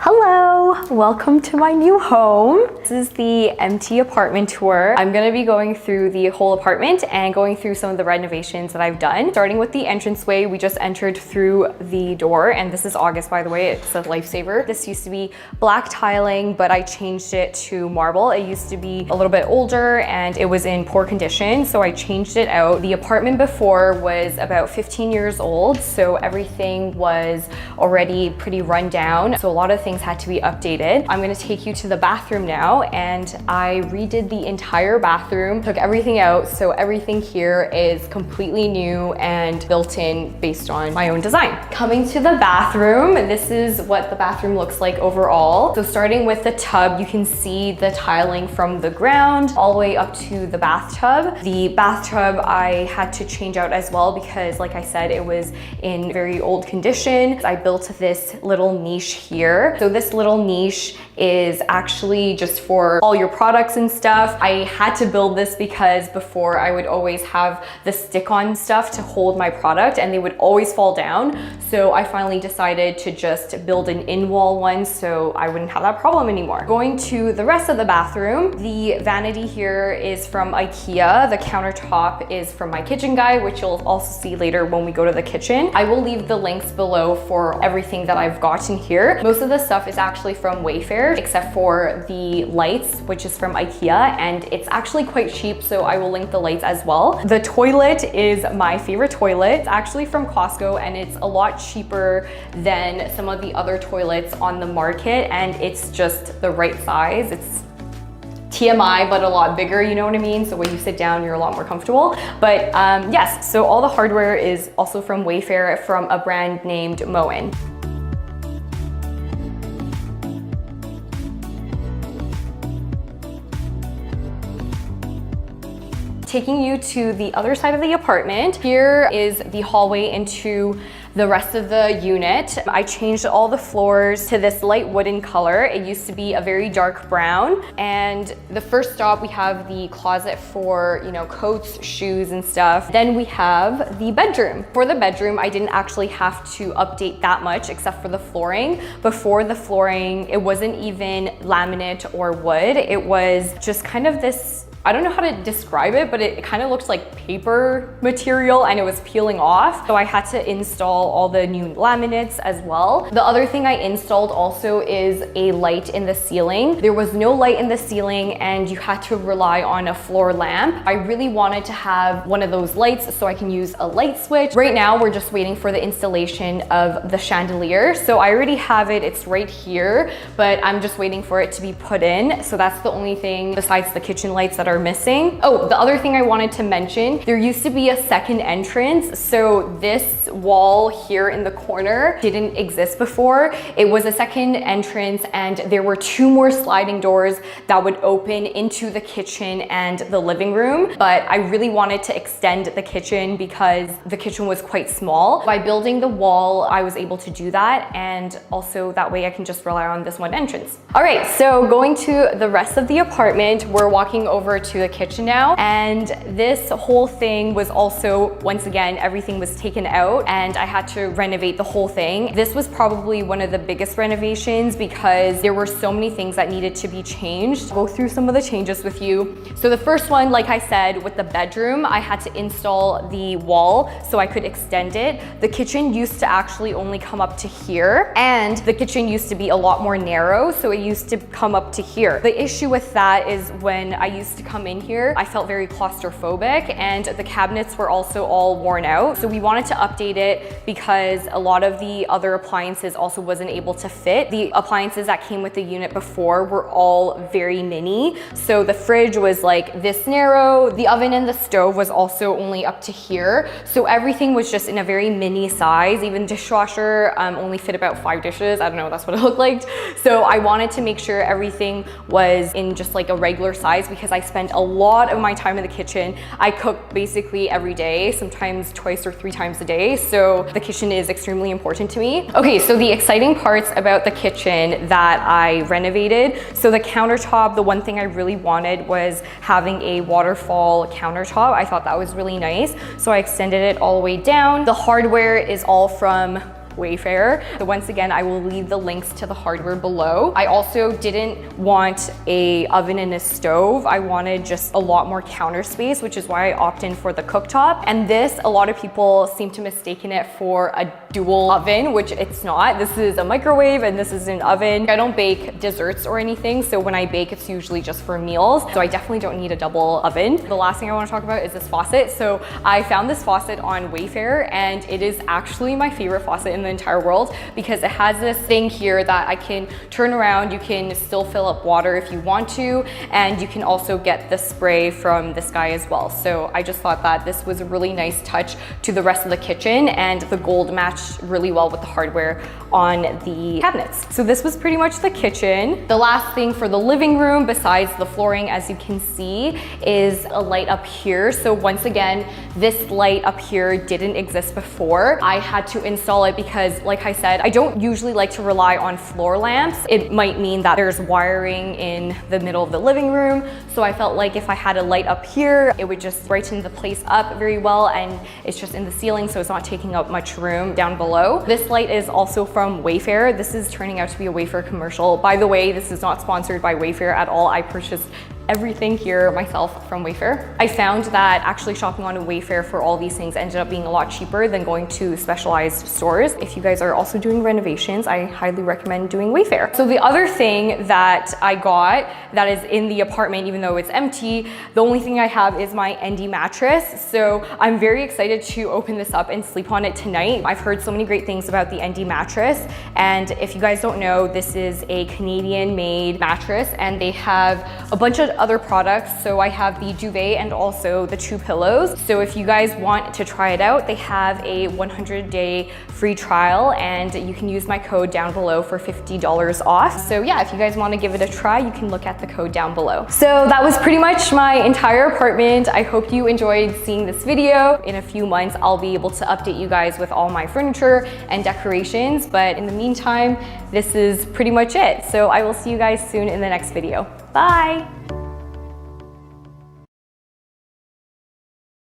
Hello, welcome to my new home. This is the empty apartment tour. I'm gonna be going through the whole apartment and going through some of the renovations that I've done. Starting with the entranceway, we just entered through the door, and this is August, by the way, it's a lifesaver. This used to be black tiling, but I changed it to marble. It used to be a little bit older and it was in poor condition, so I changed it out. The apartment before was about 15 years old, so everything was already pretty run down. So a lot of things had to be updated. I'm gonna take you to the bathroom now, and I redid the entire bathroom, took everything out, so everything here is completely new and built in based on my own design. Coming to the bathroom, this is what the bathroom looks like overall. So starting with the tub, you can see the tiling from the ground all the way up to the bathtub. The bathtub I had to change out as well because, like I said, it was in very old condition. I built this little niche here. So this little niche is actually just for all your products and stuff. I had to build this because before I would always have the stick-on stuff to hold my product and they would always fall down. So I finally decided to just build an in-wall one so I wouldn't have that problem anymore. Going to the rest of the bathroom, the vanity here is from IKEA. The countertop is from my kitchen guy, which you'll also see later when we go to the kitchen. I will leave the links below for everything that I've gotten here. Most of the stuff is actually from Wayfair, except for the lights, which is from IKEA, and it's actually quite cheap, so I will link the lights as well. The toilet is my favorite toilet. It's actually from Costco, and it's a lot cheaper than some of the other toilets on the market, and it's just the right size. It's TMI, but a lot bigger, you know what I mean? So when you sit down, you're a lot more comfortable. But yes, so all the hardware is also from Wayfair, from a brand named Moen. Taking you to the other side of the apartment. Here is the hallway into the rest of the unit. I changed all the floors to this light wooden color. It used to be a very dark brown. And the first stop, we have the closet for, you know, coats, shoes and stuff. Then we have the bedroom. For the bedroom, I didn't actually have to update that much except for the flooring. Before the flooring, it wasn't even laminate or wood. It was just kind of this, I don't know how to describe it, but it kind of looked like paper material and it was peeling off. So I had to install all the new laminates as well. The other thing I installed also is a light in the ceiling. There was no light in the ceiling and you had to rely on a floor lamp. I really wanted to have one of those lights so I can use a light switch. Right now, we're just waiting for the installation of the chandelier. So I already have it, it's right here, but I'm just waiting for it to be put in. So that's the only thing besides the kitchen lights that are missing. Oh, the other thing I wanted to mention, there used to be a second entrance. So this wall here in the corner didn't exist before. It was a second entrance and there were two more sliding doors that would open into the kitchen and the living room. But I really wanted to extend the kitchen because the kitchen was quite small. By building the wall, I was able to do that. And also that way I can just rely on this one entrance. All right, so going to the rest of the apartment, we're walking over to the kitchen now, and this whole thing was also, once again, everything was taken out and I had to renovate the whole thing. This was probably one of the biggest renovations because there were so many things that needed to be changed. I'll go through some of the changes with you. So the first one, like I said, with the bedroom, I had to install the wall so I could extend it. The kitchen used to actually only come up to here, and the kitchen used to be a lot more narrow, so it used to come up to here. The issue with that is when I used to come in here, I felt very claustrophobic and the cabinets were also all worn out. So we wanted to update it because a lot of the other appliances also wasn't able to fit. The appliances that came with the unit before were all very mini. So the fridge was like this narrow. The oven and the stove was also only up to here. So everything was just in a very mini size. Even dishwasher only fit about 5 dishes. I don't know, that's what it looked like. So I wanted to make sure everything was in just like a regular size because I spent a lot of my time in the kitchen. I cook basically every day, sometimes twice or 3 times a day. So the kitchen is extremely important to me. Okay, so the exciting parts about the kitchen that I renovated. So the countertop, the one thing I really wanted was having a waterfall countertop. I thought that was really nice. So I extended it all the way down. The hardware is all from Wayfair. So once again, I will leave the links to the hardware below. I also didn't want a oven and a stove. I wanted just a lot more counter space, which is why I opted in for the cooktop. And this, a lot of people seem to mistaken it for a dual oven, which it's not. This is a microwave and this is an oven. I don't bake desserts or anything, so when I bake, it's usually just for meals. So I definitely don't need a double oven. The last thing I want to talk about is this faucet. So I found this faucet on Wayfair, and it is actually my favorite faucet in the entire world because it has this thing here that I can turn around. You can still fill up water if you want to, and you can also get the spray from this guy as well. So I just thought that this was a really nice touch to the rest of the kitchen, and the gold matched really well with the hardware on the cabinets. So this was pretty much the kitchen. The last thing for the living room, besides the flooring, as you can see, is a light up here. So once again, this light up here didn't exist before. I had to install it because, like I said, I don't usually like to rely on floor lamps. It might mean that there's wiring in the middle of the living room. So I felt like if I had a light up here, it would just brighten the place up very well, and it's just in the ceiling, so it's not taking up much room down below. This light is also from Wayfair. This is turning out to be a Wayfair commercial. By the way, this is not sponsored by Wayfair at all. I purchased everything here myself from Wayfair. I found that actually shopping on Wayfair for all these things ended up being a lot cheaper than going to specialized stores. If you guys are also doing renovations, I highly recommend doing Wayfair. So the other thing that I got that is in the apartment, even though it's empty, the only thing I have is my ND mattress. So I'm very excited to open this up and sleep on it tonight. I've heard so many great things about the ND mattress, and if you guys don't know, this is a Canadian made mattress, and they have a bunch of other products. So I have the duvet and also the 2 pillows. So if you guys want to try it out, they have a 100-day free trial, and you can use my code down below for $50 off. So yeah, if you guys want to give it a try, you can look at the code down below. So that was pretty much my entire apartment. I hope you enjoyed seeing this video. In a few months, I'll be able to update you guys with all my furniture and decorations. But in the meantime, this is pretty much it. So I will see you guys soon in the next video. Bye.